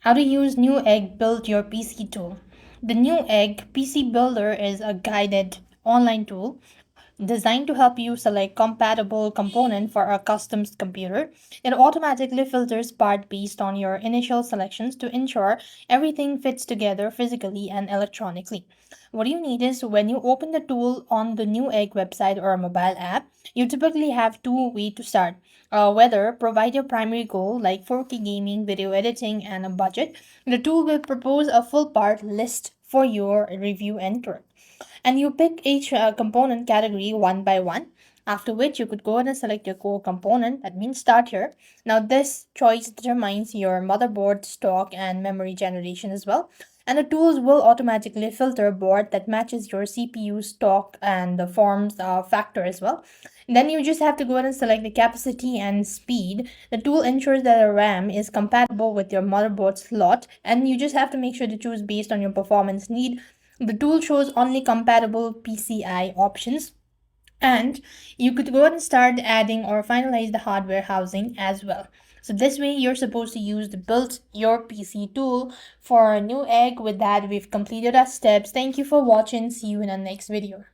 How to use Newegg Build Your PC tool. The Newegg PC Builder is a guided online tool designed to help you select compatible component for a custom computer. It automatically filters part based on your initial selections to ensure everything fits together physically and electronically. What you need is when you open the tool on the Newegg website or a mobile app, you typically have two ways to start. Whether provide your primary goal like 4K gaming, video editing, and a budget, the tool will propose a full part list for your review and turn, and you pick each component category one by one, after which you could go ahead and select your core component. That means start here. Now this choice determines your motherboard stock and memory generation as well, and the tools will automatically filter a board that matches your CPU stock and the forms factor as well. Then you just have to go ahead and select the capacity and speed. The tool ensures that the RAM is compatible with your motherboard slot, and you just have to make sure to choose based on your performance need. The tool shows only compatible PCI options, and you could go ahead and start adding or finalize the hardware housing as well. So this way you're supposed to use the build your PC tool for a Newegg. With that, we've completed our steps. Thank you for watching. See you in our next video.